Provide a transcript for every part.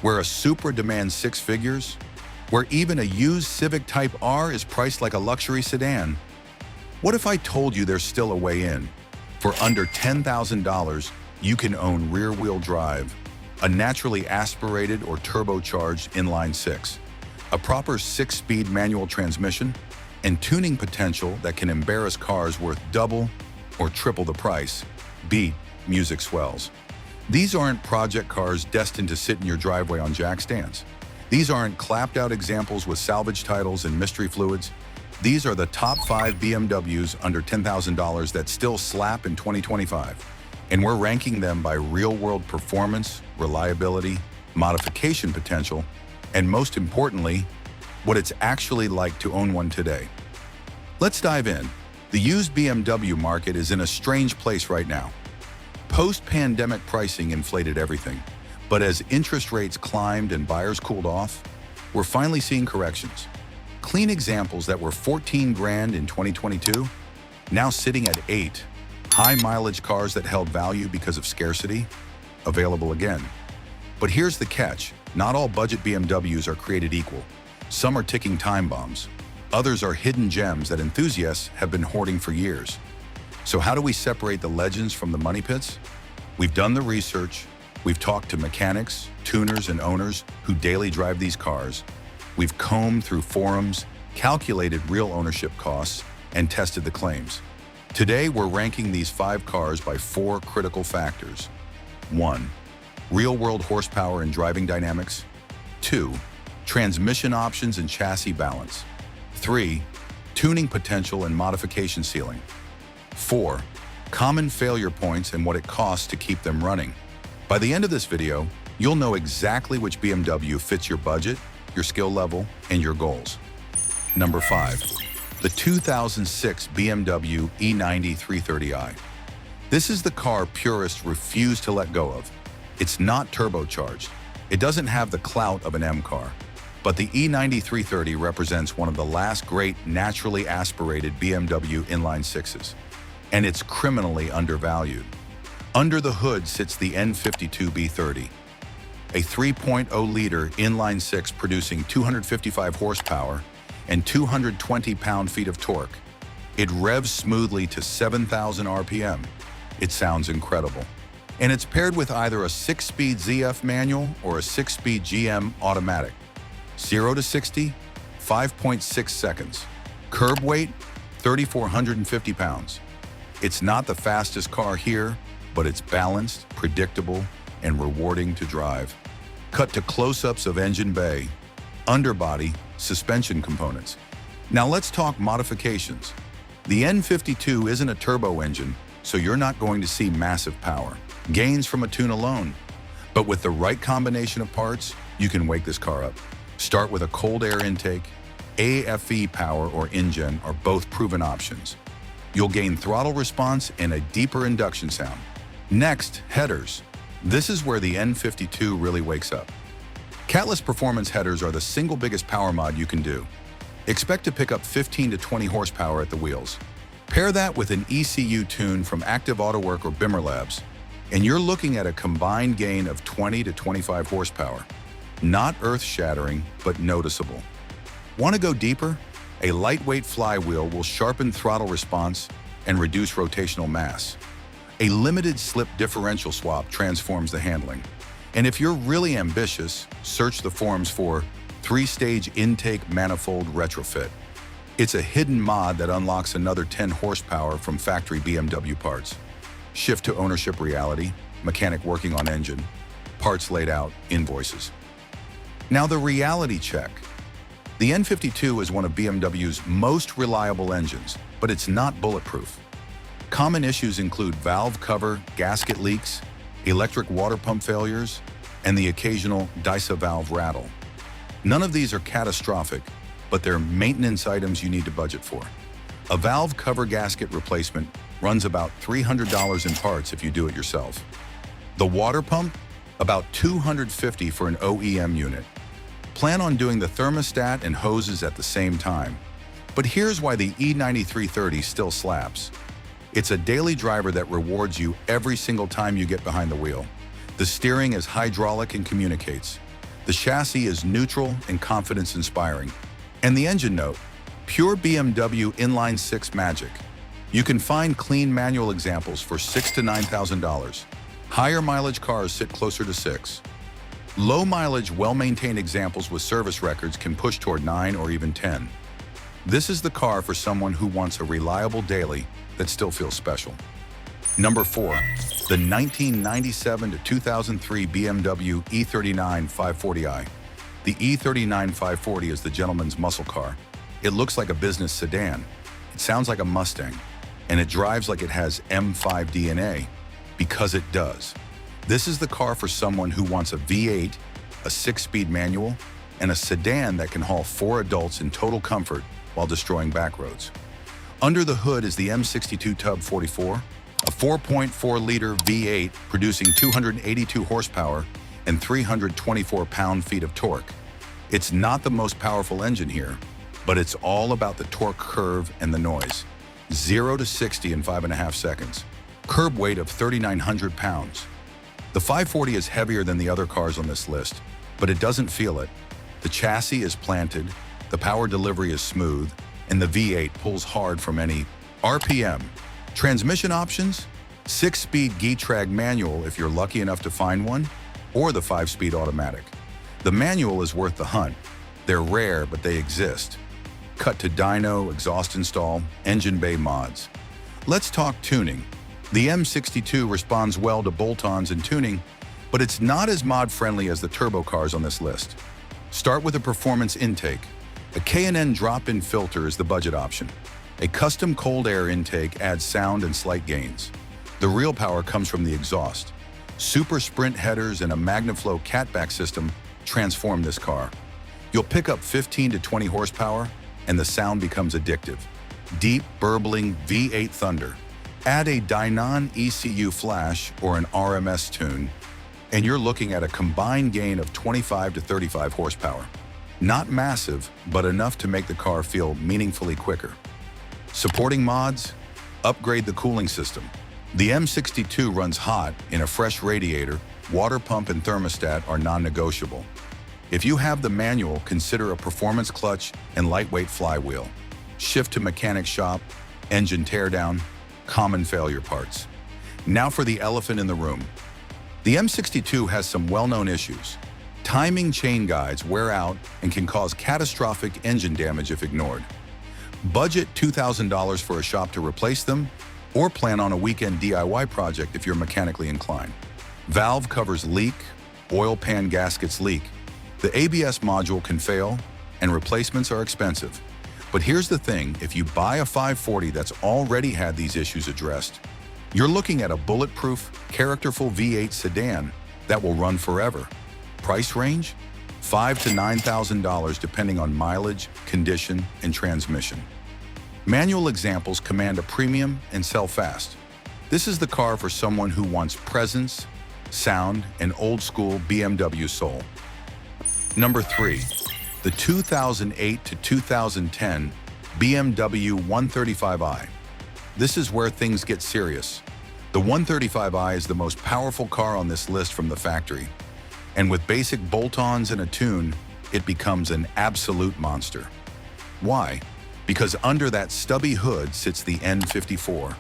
where a Supra demands six figures, where even a used Civic Type R is priced like a luxury sedan. What if I told you there's still a way in? For under $10,000, you can own rear-wheel drive, a naturally aspirated or turbocharged inline-six, a proper six-speed manual transmission, and tuning potential that can embarrass cars worth double or triple the price. Beat music swells. These aren't project cars destined to sit in your driveway on jack stands. These aren't clapped-out examples with salvage titles and mystery fluids. These are the top 5 BMWs under $10,000 that still slap in 2025. And we're ranking them by real-world performance, reliability, modification potential, and most importantly, what it's actually like to own one today. Let's dive in. The used BMW market is in a strange place right now. Post-pandemic pricing inflated everything, but as interest rates climbed and buyers cooled off, we're finally seeing corrections. Clean examples that were 14 grand in 2022, now sitting at 8. High mileage cars that held value because of scarcity, available again. But here's the catch, not all budget BMWs are created equal. Some are ticking time bombs. Others are hidden gems that enthusiasts have been hoarding for years. So how do we separate the legends from the money pits? We've done the research. We've talked to mechanics, tuners, and owners who daily drive these cars. We've combed through forums, calculated real ownership costs, and tested the claims. Today, we're ranking these 5 cars by 4 critical factors. 1. Real-world horsepower and driving dynamics. 2. Transmission options and chassis balance. 3. Tuning potential and modification ceiling. 4. Common failure points and what it costs to keep them running. By the end of this video, you'll know exactly which BMW fits your budget, your skill level, and your goals. Number 5. The 2006 BMW E90 330i. This is the car purists refuse to let go of. It's not turbocharged. It doesn't have the clout of an M car. But the E90 330 represents one of the last great naturally aspirated BMW inline sixes. And it's criminally undervalued. Under the hood sits the N52 B30, a 3.0-liter inline-six producing 255 horsepower and 220 pound-feet of torque. It revs smoothly to 7,000 RPM. It sounds incredible. And it's paired with either a 6-speed ZF manual or a 6-speed GM automatic. 0 to 60, 5.6 seconds. Curb weight, 3,450 pounds. It's not the fastest car here, but it's balanced, predictable, and rewarding to drive. Cut to close-ups of engine bay, underbody, suspension components. Now let's talk modifications. The N52 isn't a turbo engine, so you're not going to see massive power gains from a tune alone. But with the right combination of parts, you can wake this car up. Start with a cold air intake. AFE power or InGen are both proven options. You'll gain throttle response and a deeper induction sound. Next, headers. This is where the N52 really wakes up. Catless performance headers are the single biggest power mod you can do. Expect to pick up 15 to 20 horsepower at the wheels. Pair that with an ECU tune from Active Autowork or Bimmer Labs, and you're looking at a combined gain of 20 to 25 horsepower. Not earth-shattering, but noticeable. Want to go deeper? A lightweight flywheel will sharpen throttle response and reduce rotational mass. A limited slip differential swap transforms the handling. And if you're really ambitious, search the forums for 3-stage intake manifold retrofit. It's a hidden mod that unlocks another 10 horsepower from factory BMW parts. Shift to ownership reality, mechanic working on engine, parts laid out, invoices. Now the reality check. The N52 is one of BMW's most reliable engines, but it's not bulletproof. Common issues include valve cover, gasket leaks, electric water pump failures, and the occasional DISA valve rattle. None of these are catastrophic, but they're maintenance items you need to budget for. A valve cover gasket replacement runs about $300 in parts if you do it yourself. The water pump, about $250 for an OEM unit. Plan on doing the thermostat and hoses at the same time. But here's why the E90 330 still slaps. It's a daily driver that rewards you every single time you get behind the wheel. The steering is hydraulic and communicates. The chassis is neutral and confidence-inspiring. And the engine note, pure BMW inline-six magic. You can find clean manual examples for $6,000 to $9,000. Higher mileage cars sit closer to 6. Low mileage, well-maintained examples with service records can push toward 9 or even 10. This is the car for someone who wants a reliable daily that still feels special. Number 4, the 1997 to 2003 BMW E39 540i. The E39 540 is the gentleman's muscle car. It looks like a business sedan. It sounds like a Mustang. And it drives like it has M5 DNA, because it does. This is the car for someone who wants a V8, a 6-speed manual, and a sedan that can haul 4 adults in total comfort while destroying back roads. Under the hood is the M62 Tub 44, a 4.4-liter V8 producing 282 horsepower and 324 pound-feet of torque. It's not the most powerful engine here, but it's all about the torque curve and the noise. 0 to 60 in 5.5 seconds. Curb weight of 3,900 pounds. The 540 is heavier than the other cars on this list, but it doesn't feel it. The chassis is planted, the power delivery is smooth, and the V8 pulls hard from any RPM. Transmission options? 6-speed Getrag manual if you're lucky enough to find one, or the 5-speed automatic. The manual is worth the hunt. They're rare, but they exist. Cut to dyno, exhaust install, engine bay mods. Let's talk tuning. The M62 responds well to bolt-ons and tuning, but it's not as mod-friendly as the turbo cars on this list. Start with a performance intake. A K&N drop-in filter is the budget option. A custom cold air intake adds sound and slight gains. The real power comes from the exhaust. Super sprint headers and a MagnaFlow catback system transform this car. You'll pick up 15 to 20 horsepower, and the sound becomes addictive. Deep, burbling V8 thunder. Add a Dynon ECU flash or an RMS tune, and you're looking at a combined gain of 25 to 35 horsepower. Not massive, but enough to make the car feel meaningfully quicker. Supporting mods? Upgrade the cooling system. The M62 runs hot in a fresh radiator, water pump and thermostat are non-negotiable. If you have the manual, consider a performance clutch and lightweight flywheel. Shift to mechanic shop, engine teardown, common failure parts. Now for the elephant in the room. The M62 has some well-known issues. Timing chain guides wear out and can cause catastrophic engine damage if ignored. Budget $2,000 for a shop to replace them, or plan on a weekend DIY project if you're mechanically inclined. Valve covers leak, oil pan gaskets leak. The ABS module can fail, and replacements are expensive. But here's the thing, if you buy a 540 that's already had these issues addressed, you're looking at a bulletproof, characterful V8 sedan that will run forever. Price range? $5,000 to $9,000 depending on mileage, condition, and transmission. Manual examples command a premium and sell fast. This is the car for someone who wants presence, sound, and old-school BMW soul. Number 3, the 2008 to 2010 BMW 135i. This is where things get serious. The 135i is the most powerful car on this list from the factory. And with basic bolt-ons and a tune, it becomes an absolute monster. Why? Because under that stubby hood sits the N54,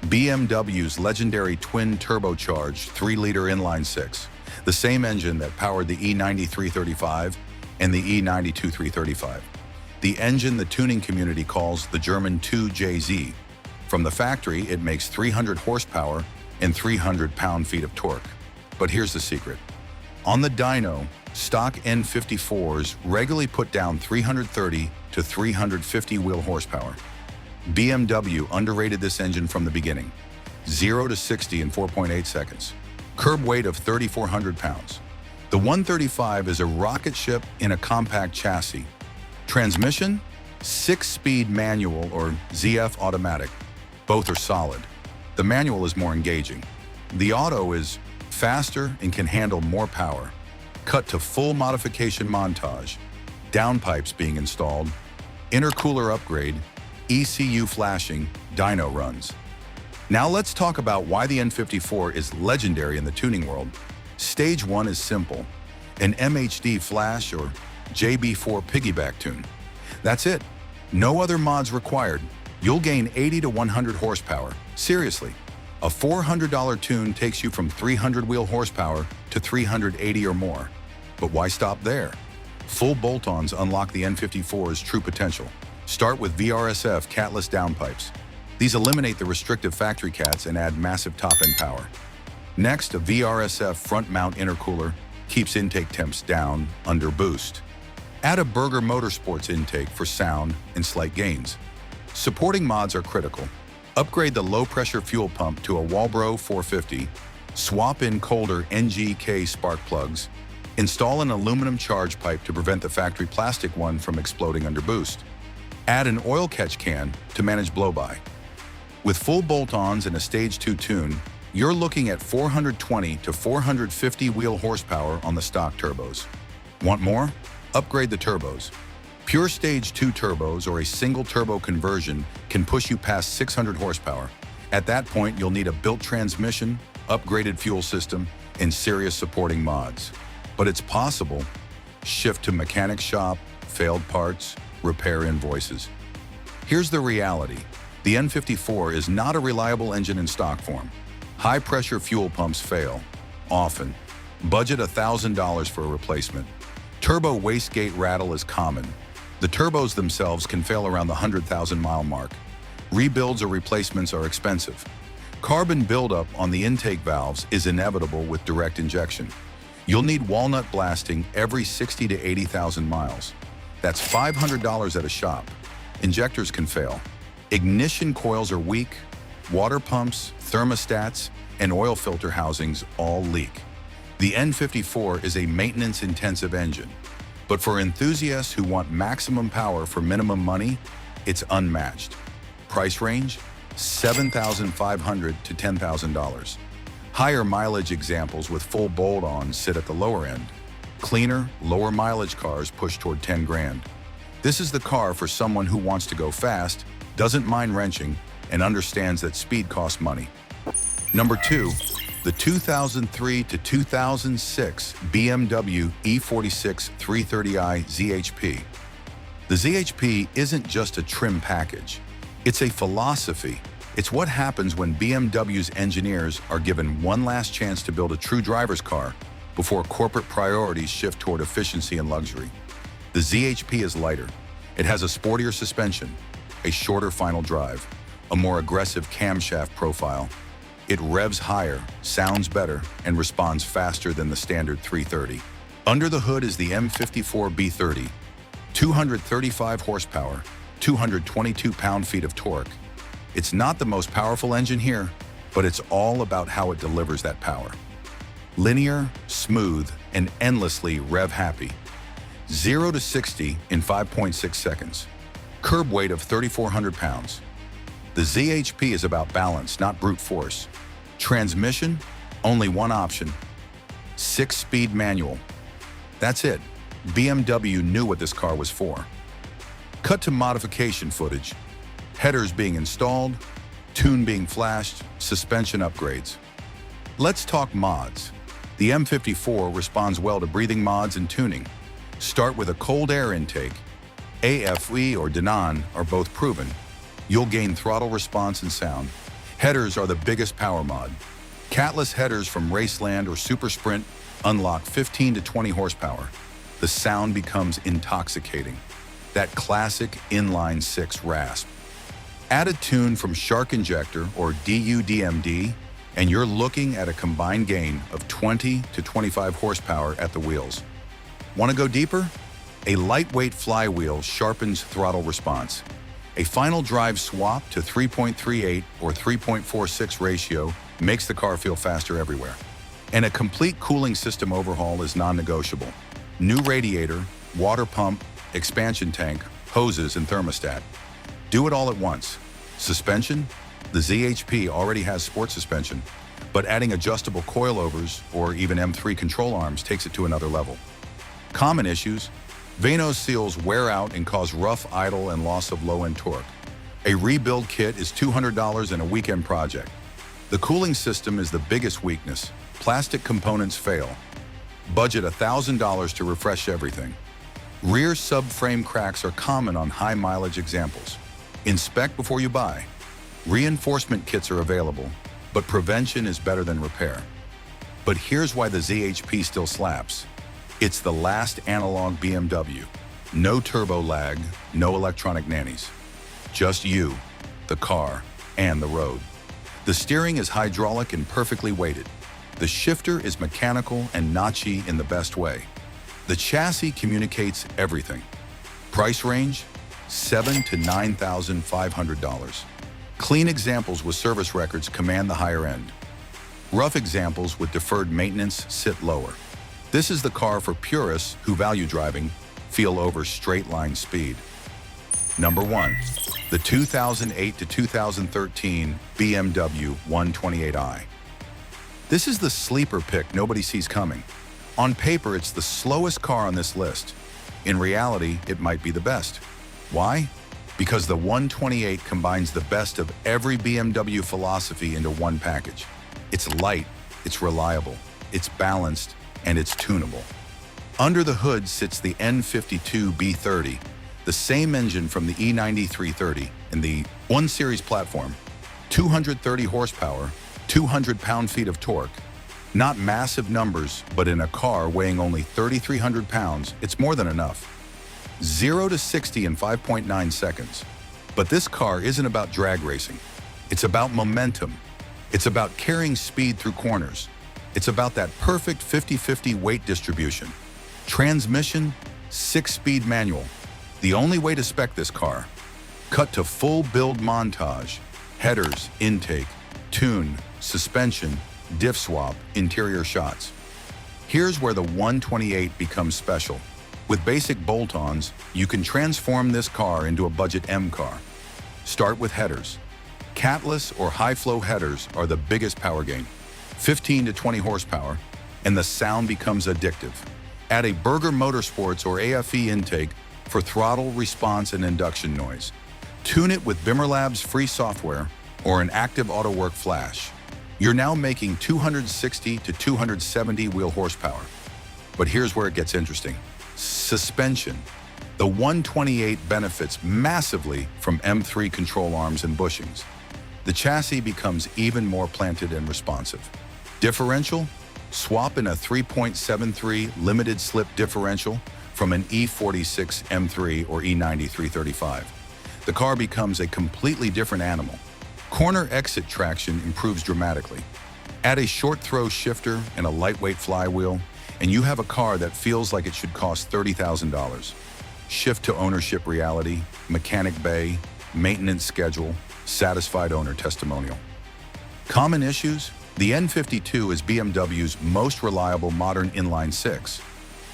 BMW's legendary twin-turbocharged 3-liter inline-six, the same engine that powered the E90 335 and the E92 335. The engine the tuning community calls the German 2JZ. From the factory, it makes 300 horsepower and 300 pound-feet of torque. But here's the secret. On the dyno, stock N54s regularly put down 330 to 350 wheel horsepower. BMW underrated this engine from the beginning. 0 to 60 in 4.8 seconds. Curb weight of 3,400 pounds. The 135 is a rocket ship in a compact chassis. Transmission? 6-speed manual or ZF automatic. Both are solid. The manual is more engaging. The auto is faster and can handle more power. Cut to full modification montage. Downpipes being installed. Intercooler upgrade. ECU flashing. Dyno runs. Now let's talk about why the N54 is legendary in the tuning world. Stage 1 is simple. an MHD flash or JB4 piggyback tune. That's it. No other mods required. You'll gain 80 to 100 horsepower. Seriously, a $400 tune takes you from 300 wheel horsepower to 380 or more. But why stop there? Full bolt-ons unlock the N54's true potential. Start with VRSF catless downpipes. These eliminate the restrictive factory cats and add massive top-end power. Next, a VRSF front-mount intercooler keeps intake temps down under boost. Add a Berger Motorsports intake for sound and slight gains. Supporting mods are critical. Upgrade the low-pressure fuel pump to a Walbro 450, swap in colder NGK spark plugs, install an aluminum charge pipe to prevent the factory plastic one from exploding under boost. Add an oil catch can to manage blow-by. With full bolt-ons and a Stage 2 tune, you're looking at 420 to 450 wheel horsepower on the stock turbos. Want more? Upgrade the turbos. Pure Stage 2 turbos or a single turbo conversion can push you past 600 horsepower. At that point, you'll need a built transmission, upgraded fuel system, and serious supporting mods. But it's possible. Shift to mechanic shop, failed parts, repair invoices. Here's the reality. The N54 is not a reliable engine in stock form. High-pressure fuel pumps fail, often. Budget $1,000 for a replacement. Turbo wastegate rattle is common. The turbos themselves can fail around the 100,000-mile mark. Rebuilds or replacements are expensive. Carbon buildup on the intake valves is inevitable with direct injection. You'll need walnut blasting every 60 to 80,000 miles. That's $500 at a shop. Injectors can fail. Ignition coils are weak. Water pumps, thermostats, and oil filter housings all leak. The N54 is a maintenance-intensive engine. But for enthusiasts who want maximum power for minimum money, it's unmatched. Price range? $7,500 to $10,000. Higher mileage examples with full bolt-ons sit at the lower end. Cleaner, lower mileage cars push toward 10 grand. This is the car for someone who wants to go fast, doesn't mind wrenching, and understands that speed costs money. Number 2, the 2003 to 2006 BMW E46 330i ZHP. The ZHP isn't just a trim package. It's a philosophy. It's what happens when BMW's engineers are given one last chance to build a true driver's car before corporate priorities shift toward efficiency and luxury. The ZHP is lighter. It has a sportier suspension, a shorter final drive, a more aggressive camshaft profile. It revs higher, sounds better, and responds faster than the standard 330. Under the hood is the M54 B30, 235 horsepower, 222 pound-feet of torque. It's not the most powerful engine here, but it's all about how it delivers that power. Linear, smooth, and endlessly rev-happy. 0 to 60 in 5.6 seconds. Curb weight of 3,400 pounds. The ZHP is about balance, not brute force. Transmission, only one option. 6-speed manual. That's it. BMW knew what this car was for. Cut to modification footage. Headers being installed, tune being flashed, suspension upgrades. Let's talk mods. The M54 responds well to breathing mods and tuning. Start with a cold air intake. AFE or Denon are both proven. You'll gain throttle response and sound. Headers are the biggest power mod. Catless headers from Raceland or Super Sprint unlock 15 to 20 horsepower. The sound becomes intoxicating. That classic inline-6 rasp. Add a tune from Shark Injector or DUDMD, and you're looking at a combined gain of 20 to 25 horsepower at the wheels. Want to go deeper? A lightweight flywheel sharpens throttle response. A final drive swap to 3.38 or 3.46 ratio makes the car feel faster everywhere. And a complete cooling system overhaul is non-negotiable. New radiator, water pump, expansion tank, hoses, and thermostat. Do it all at once. Suspension? The ZHP already has sport suspension, but adding adjustable coilovers or even M3 control arms takes it to another level. Common issues: Vano seals wear out and cause rough idle and loss of low-end torque. A rebuild kit is $200 and a weekend project. The cooling system is the biggest weakness. Plastic components fail. Budget $1,000 to refresh everything. Rear subframe cracks are common on high-mileage examples. Inspect before you buy. Reinforcement kits are available, but prevention is better than repair. But here's why the ZHP still slaps. It's the last analog BMW. No turbo lag, no electronic nannies. Just you, the car, and the road. The steering is hydraulic and perfectly weighted. The shifter is mechanical and notchy in the best way. The chassis communicates everything. Price range, $7,000 to $9,500. Clean examples with service records command the higher end. Rough examples with deferred maintenance sit lower. This is the car for purists who value driving, feel over straight-line speed. Number 1. The 2008 to 2013 BMW 128i. This is the sleeper pick nobody sees coming. On paper, it's the slowest car on this list. In reality, it might be the best. Why? Because the 128 combines the best of every BMW philosophy into one package. It's light, it's reliable, it's balanced, and it's tunable. Under the hood sits the N52 B30, the same engine from the E90 330 and the 1 Series platform. 230 horsepower, 200 pound-feet of torque. Not massive numbers, but in a car weighing only 3,300 pounds, it's more than enough. 0 to 60 in 5.9 seconds. But this car isn't about drag racing. It's about momentum. It's about carrying speed through corners. It's about that perfect 50-50 weight distribution. Transmission, 6-speed manual. The only way to spec this car. Cut to full build montage. Headers, intake, tune, suspension, diff swap, interior shots. Here's where the 128 becomes special. With basic bolt-ons, you can transform this car into a budget M car. Start with headers. Catless or high-flow headers are the biggest power gain. 15 to 20 horsepower, and the sound becomes addictive. Add a Berger Motorsports or AFE intake for throttle, response, and induction noise. Tune it with BimmerLab's free software or an active AutoWork flash. You're now making 260 to 270 wheel horsepower. But here's where it gets interesting. Suspension. The 128 benefits massively from M3 control arms and bushings. The chassis becomes even more planted and responsive. Differential? Swap in a 3.73 limited slip differential from an E46 M3 or E90 335. The car becomes a completely different animal. Corner exit traction improves dramatically. Add a short throw shifter and a lightweight flywheel, and you have a car that feels like it should cost $30,000. Shift to ownership reality, mechanic bay, maintenance schedule, satisfied owner testimonial. Common issues? The N52 is BMW's most reliable modern inline six.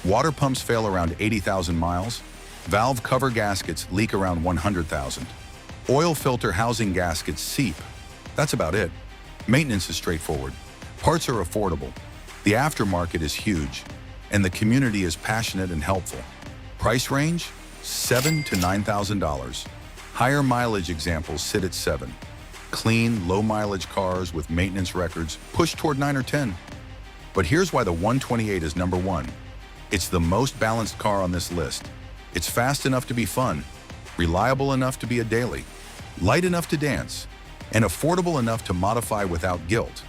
Water pumps fail around 80,000 miles. Valve cover gaskets leak around 100,000. Oil filter housing gaskets seep. That's about it. Maintenance is straightforward. Parts are affordable. The aftermarket is huge, and the community is passionate and helpful. Price range? $7,000 to $9,000. Higher mileage examples sit at 7. Clean, low-mileage cars with maintenance records push toward 9 or 10. But here's why the 128 is number 1. It's the most balanced car on this list. It's fast enough to be fun, reliable enough to be a daily, light enough to dance, and affordable enough to modify without guilt.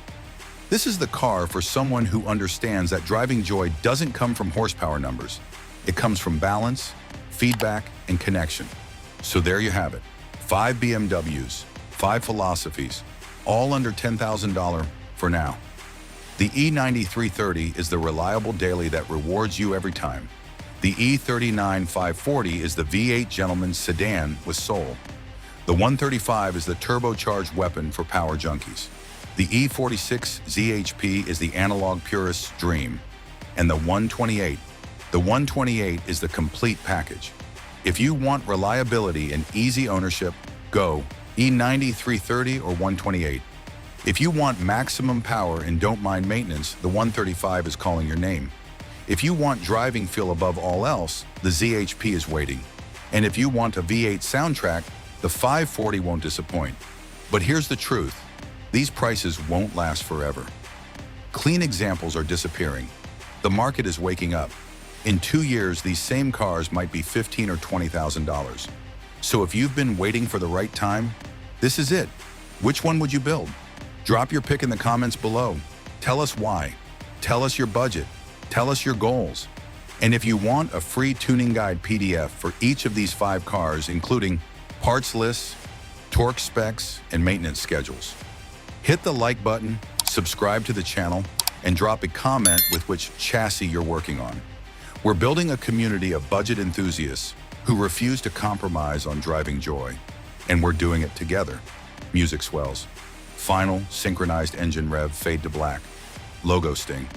This is the car for someone who understands that driving joy doesn't come from horsepower numbers. It comes from balance, feedback, and connection. So there you have it. 5 BMWs, 5 philosophies, all under $10,000 for now. The E90 330 is the reliable daily that rewards you every time. The E39 540 is the V8 gentleman's sedan with soul. The 135 is the turbocharged weapon for power junkies. The E46 ZHP is the analog purist's dream. And the 128 is the complete package. If you want reliability and easy ownership, go E90 330 or 128. If you want maximum power and don't mind maintenance, the 135 is calling your name. If you want driving feel above all else, the ZHP is waiting. And if you want a V8 soundtrack, the 540 won't disappoint. But here's the truth. These prices won't last forever. Clean examples are disappearing. The market is waking up. In 2 years, these same cars might be $15,000 or $20,000. So if you've been waiting for the right time, this is it. Which one would you build? Drop your pick in the comments below. Tell us why. Tell us your budget. Tell us your goals. And if you want a free tuning guide PDF for each of these 5 cars, including parts lists, torque specs, and maintenance schedules, hit the like button, subscribe to the channel, and drop a comment with which chassis you're working on. We're building a community of budget enthusiasts who refuse to compromise on driving joy. And we're doing it together. Music swells. Final synchronized engine rev fade to black. Logo sting.